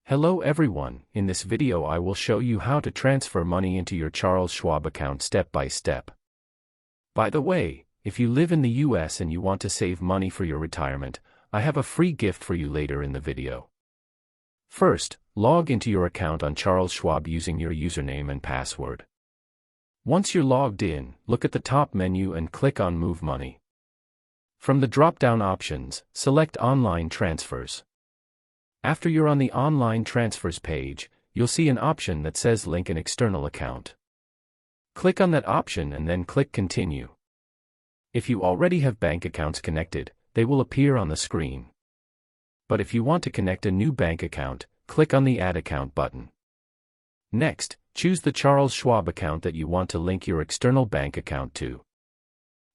Hello everyone, in this video I will show you how to transfer money into your Charles Schwab account step by step. By the way, if you live in the US and you want to save money for your retirement, I have a free gift for you later in the video. First, log into your account on Charles Schwab using your username and password. Once you're logged in, look at the top menu and click on Move Money. From the drop-down options, select Online Transfers. After you're on the Online Transfers page, you'll see an option that says Link an external account. Click on that option and then click Continue. If you already have bank accounts connected, they will appear on the screen. But if you want to connect a new bank account, click on the Add Account button. Next, choose the Charles Schwab account that you want to link your external bank account to.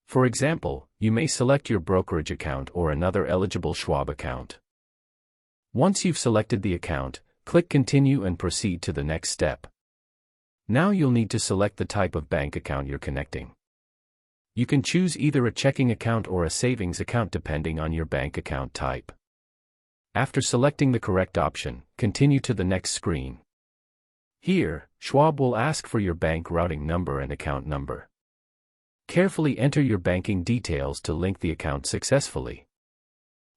For example, you may select your brokerage account or another eligible Schwab account. Once you've selected the account, click Continue and proceed to the next step. Now you'll need to select the type of bank account you're connecting. You can choose either a checking account or a savings account depending on your bank account type. After selecting the correct option, continue to the next screen. Here, Schwab will ask for your bank routing number and account number. Carefully enter your banking details to link the account successfully.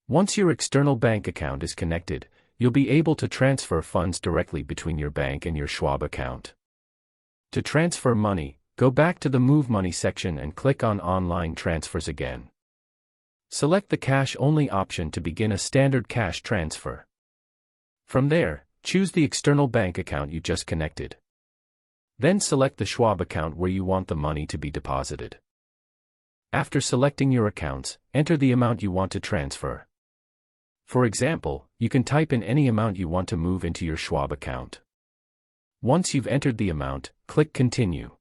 Once your external bank account is connected, you'll be able to transfer funds directly between your bank and your Schwab account. To transfer money, go back to the Move Money section and click on Online Transfers again. Select the Cash Only option to begin a standard cash transfer. From there, choose the external bank account you just connected. Then select the Schwab account where you want the money to be deposited. After selecting your accounts, enter the amount you want to transfer. For example, you can type in any amount you want to move into your Schwab account. Once you've entered the amount, click Continue.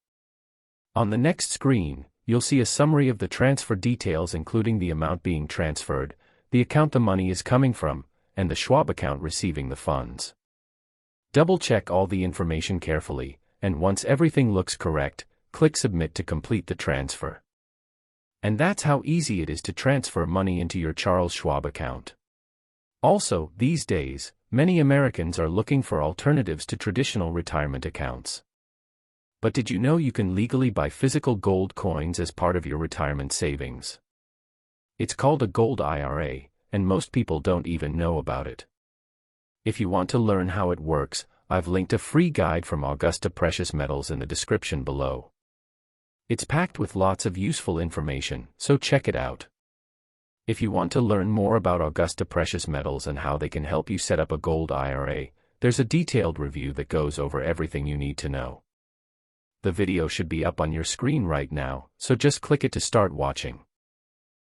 On the next screen, you'll see a summary of the transfer details including the amount being transferred, the account the money is coming from, and the Schwab account receiving the funds. Double-check all the information carefully, and once everything looks correct, click Submit to complete the transfer. And that's how easy it is to transfer money into your Charles Schwab account. Also, these days, many Americans are looking for alternatives to traditional retirement accounts. But did you know you can legally buy physical gold coins as part of your retirement savings? It's called a gold IRA, and most people don't even know about it. If you want to learn how it works, I've linked a free guide from Augusta Precious Metals in the description below. It's packed with lots of useful information, so check it out. If you want to learn more about Augusta Precious Metals and how they can help you set up a gold IRA, there's a detailed review that goes over everything you need to know. The video should be up on your screen right now, so just click it to start watching.